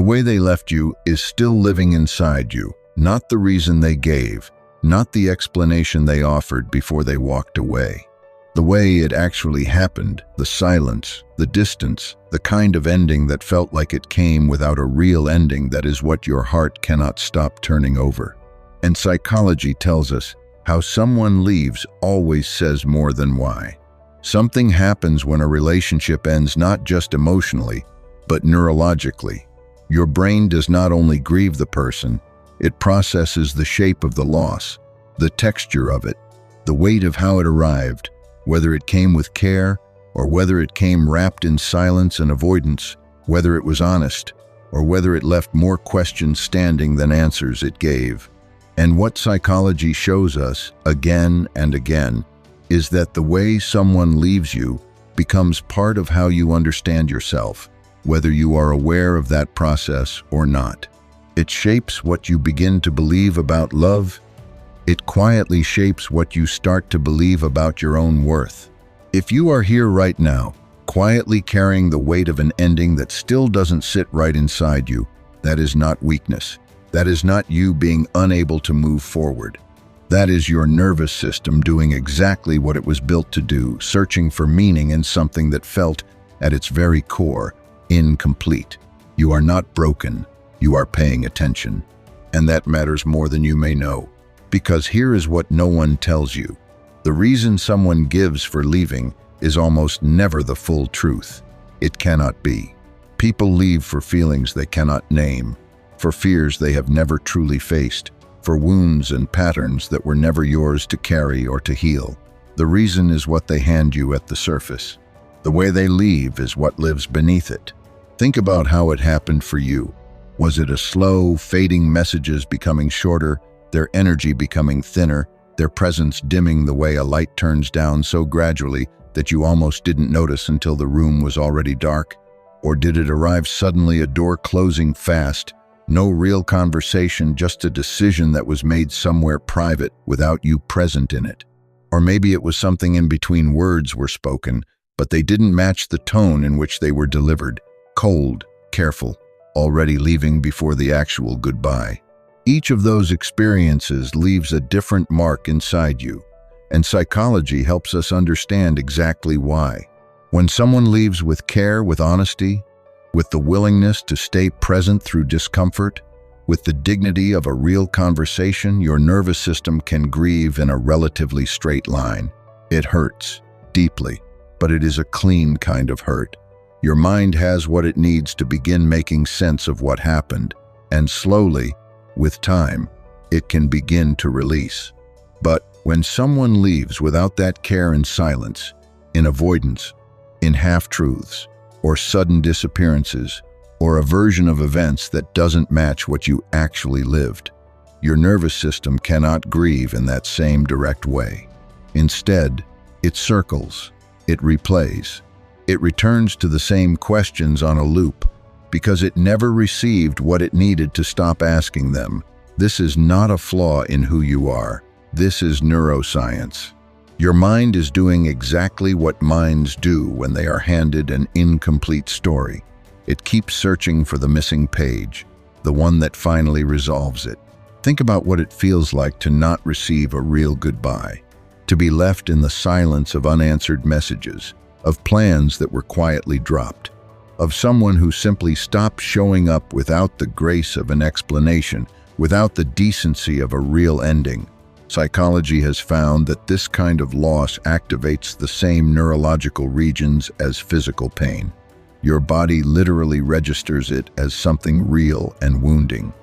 way they left you is still living inside you, not the reason they gave, not the explanation they offered before they walked away. The way it actually happened, the silence, the distance, the kind of ending that felt like it came without a real ending, that is what your heart cannot stop turning over. And psychology tells us how someone leaves always says more than why. Something happens when a relationship ends, not just emotionally, but neurologically. Your brain does not only grieve the person, it processes the shape of the loss, the texture of it, the weight of how it arrived, whether it came with care or whether it came wrapped in silence and avoidance, whether it was honest or whether it left more questions standing than answers it gave. And what psychology shows us again and again is that the way someone leaves you becomes part of how you understand yourself, whether you are aware of that process or not. It shapes what you begin to believe about love. It quietly shapes what you start to believe about your own worth. If you are here right now, quietly carrying the weight of an ending that still doesn't sit right inside you, that is not weakness. That is not you being unable to move forward. That is your nervous system doing exactly what it was built to do, searching for meaning in something that felt, at its very core, incomplete. You are not broken. You are paying attention. And that matters more than you may know. Because here is what no one tells you. The reason someone gives for leaving is almost never the full truth. It cannot be. People leave for feelings they cannot name, for fears they have never truly faced, for wounds and patterns that were never yours to carry or to heal. The reason is what they hand you at the surface. The way they leave is what lives beneath it. Think about how it happened for you. Was it a slow, fading messages becoming shorter, their energy becoming thinner, their presence dimming the way a light turns down so gradually that you almost didn't notice until the room was already dark? Or did it arrive suddenly, a door closing fast, no real conversation, just a decision that was made somewhere private without you present in it? Or maybe it was something in between. Words were spoken, but they didn't match the tone in which they were delivered. Cold, careful, already leaving before the actual goodbye. Each of those experiences leaves a different mark inside you, and psychology helps us understand exactly why. When someone leaves with care, with honesty, with the willingness to stay present through discomfort, with the dignity of a real conversation, your nervous system can grieve in a relatively straight line. It hurts deeply, but it is a clean kind of hurt. Your mind has what it needs to begin making sense of what happened, and slowly, with time, it can begin to release. But when someone leaves without that care, in silence, in avoidance, in half-truths, or sudden disappearances, or a version of events that doesn't match what you actually lived, your nervous system cannot grieve in that same direct way. Instead, it circles, it replays, it returns to the same questions on a loop, because it never received what it needed to stop asking them. This is not a flaw in who you are. This is neuroscience. Your mind is doing exactly what minds do when they are handed an incomplete story. It keeps searching for the missing page, the one that finally resolves it. Think about what it feels like to not receive a real goodbye, to be left in the silence of unanswered messages, of plans that were quietly dropped, of someone who simply stopped showing up without the grace of an explanation, without the decency of a real ending. Psychology has found that this kind of loss activates the same neurological regions as physical pain. Your body literally registers it as something real and wounding.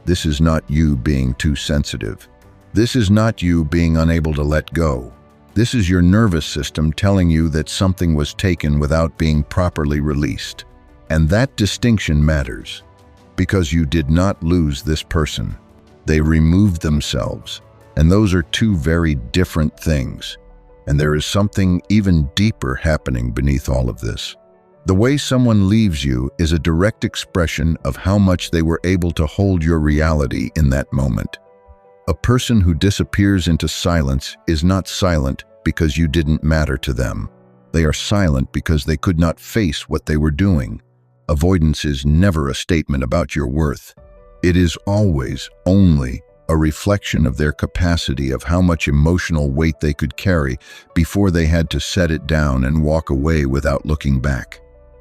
This is not you being too sensitive. This is not you being unable to let go. This is your nervous system telling you that something was taken without being properly released. And that distinction matters, because you did not lose this person. They removed themselves, and those are two very different things. And there is something even deeper happening beneath all of this. The way someone leaves you is a direct expression of how much they were able to hold your reality in that moment. A person who disappears into silence is not silent because you didn't matter to them. They are silent because they could not face what they were doing. Avoidance is never a statement about your worth. It is always only a reflection of their capacity of how much emotional weight they could carry before they had to set it down and walk away without looking back.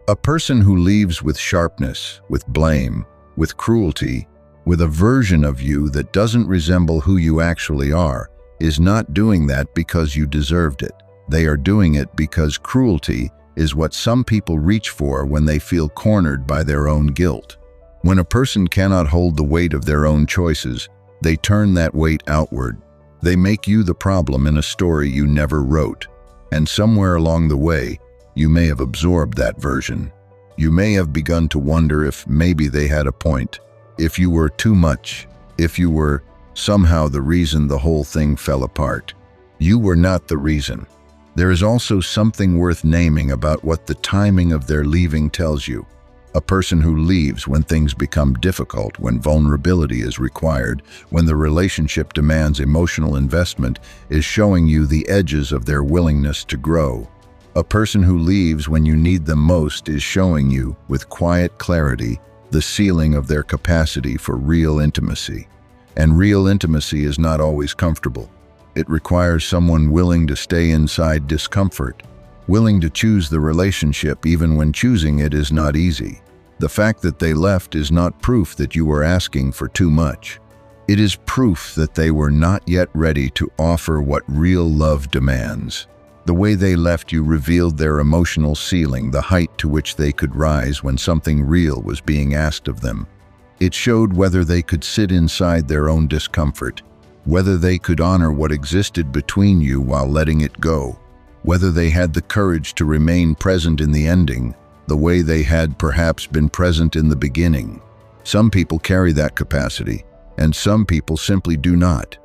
A person who leaves with sharpness, with blame, with cruelty, with a version of you that doesn't resemble who you actually are, is not doing that because you deserved it. They are doing it because cruelty is what some people reach for when they feel cornered by their own guilt. When a person cannot hold the weight of their own choices, they turn that weight outward. They make you the problem in a story you never wrote. And somewhere along the way, you may have absorbed that version. You may have begun to wonder if maybe they had a point, if you were too much, if you were somehow the reason the whole thing fell apart. You were not the reason. There is also something worth naming about what the timing of their leaving tells you. A person who leaves when things become difficult, when vulnerability is required, when the relationship demands emotional investment, is showing you the edges of their willingness to grow. A person who leaves when you need them most is showing you, with quiet clarity, the ceiling of their capacity for real intimacy. And real intimacy is not always comfortable. It requires someone willing to stay inside discomfort, willing to choose the relationship even when choosing it is not easy. The fact that they left is not proof that you were asking for too much. It is proof that they were not yet ready to offer what real love demands. The way they left you revealed their emotional ceiling, the height to which they could rise when something real was being asked of them. It showed whether they could sit inside their own discomfort, whether they could honor what existed between you while letting it go, whether they had the courage to remain present in the ending, the way they had perhaps been present in the beginning. Some people carry that capacity, and some people simply do not.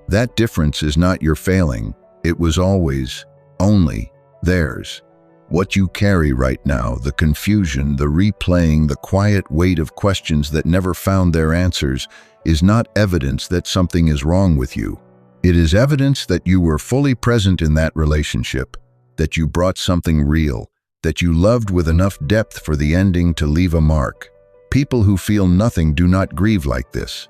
That difference is not your failing. It was always, only, theirs. What you carry right now, the confusion, the replaying, the quiet weight of questions that never found their answers, is not evidence that something is wrong with you. It is evidence that you were fully present in that relationship, that you brought something real, that you loved with enough depth for the ending to leave a mark. People who feel nothing do not grieve like this.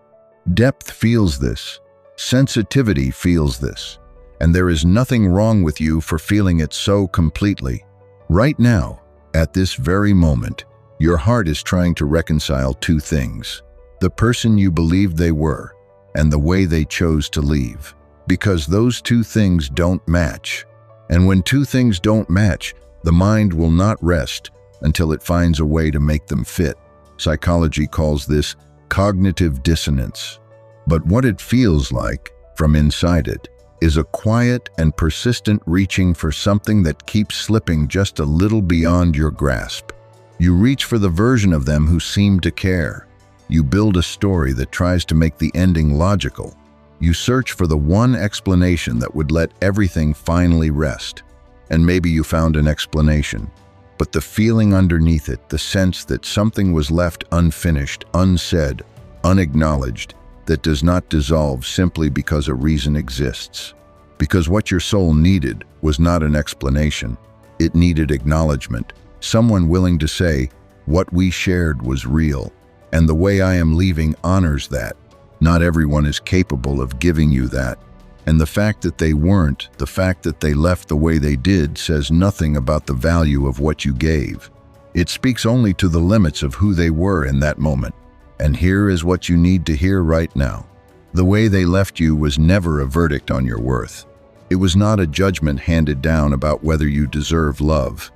Depth feels this. Sensitivity feels this. And there is nothing wrong with you for feeling it so completely. Right now, at this very moment, your heart is trying to reconcile two things: the person you believed they were, and the way they chose to leave. Because those two things don't match. And when two things don't match, the mind will not rest until it finds a way to make them fit. Psychology calls this cognitive dissonance. But what it feels like, from inside it, is a quiet and persistent reaching for something that keeps slipping just a little beyond your grasp. You reach for the version of them who seem to care. You build a story that tries to make the ending logical. You search for the one explanation that would let everything finally rest. And maybe you found an explanation. But the feeling underneath it, the sense that something was left unfinished, unsaid, unacknowledged, that does not dissolve simply because a reason exists. Because what your soul needed was not an explanation. It needed acknowledgement. Someone willing to say, what we shared was real. And the way I am leaving honors that. Not everyone is capable of giving you that. And the fact that they weren't, the fact that they left the way they did, says nothing about the value of what you gave. It speaks only to the limits of who they were in that moment. And here is what you need to hear right now. The way they left you was never a verdict on your worth. It was not a judgment handed down about whether you deserve love.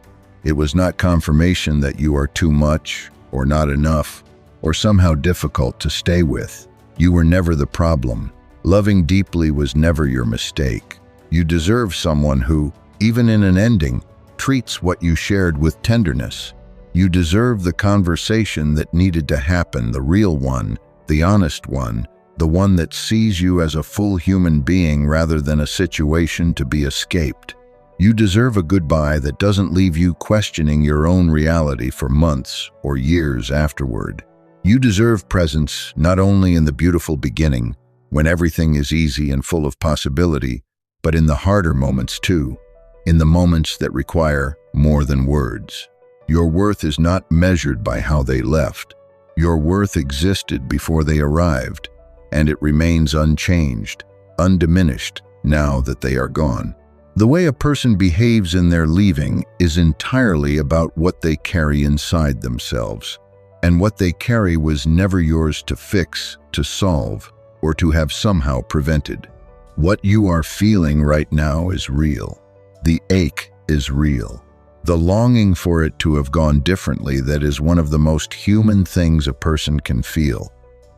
It was not confirmation that you are too much, or not enough, or somehow difficult to stay with. You were never the problem. Loving deeply was never your mistake. You deserve someone who, even in an ending, treats what you shared with tenderness. You deserve the conversation that needed to happen, the real one, the honest one, the one that sees you as a full human being rather than a situation to be escaped. You deserve a goodbye that doesn't leave you questioning your own reality for months or years afterward. You deserve presence not only in the beautiful beginning, when everything is easy and full of possibility, but in the harder moments too, in the moments that require more than words. Your worth is not measured by how they left. Your worth existed before they arrived, and it remains unchanged, undiminished, now that they are gone. The way a person behaves in their leaving is entirely about what they carry inside themselves. And what they carry was never yours to fix, to solve, or to have somehow prevented. What you are feeling right now is real. The ache is real. The longing for it to have gone differently, that is one of the most human things a person can feel.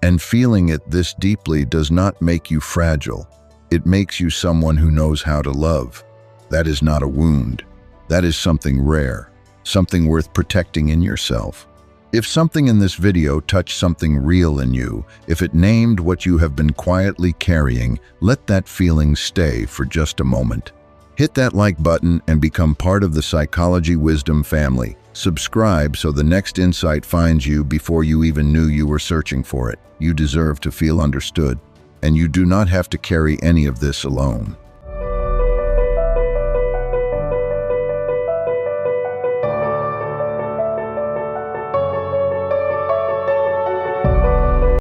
And feeling it this deeply does not make you fragile. It makes you someone who knows how to love. That is not a wound. That is something rare, something worth protecting in yourself. If something in this video touched something real in you, if it named what you have been quietly carrying, let that feeling stay for just a moment. Hit that like button and become part of the Psychology Wisdom family. Subscribe so the next insight finds you before you even knew you were searching for it. You deserve to feel understood, and you do not have to carry any of this alone.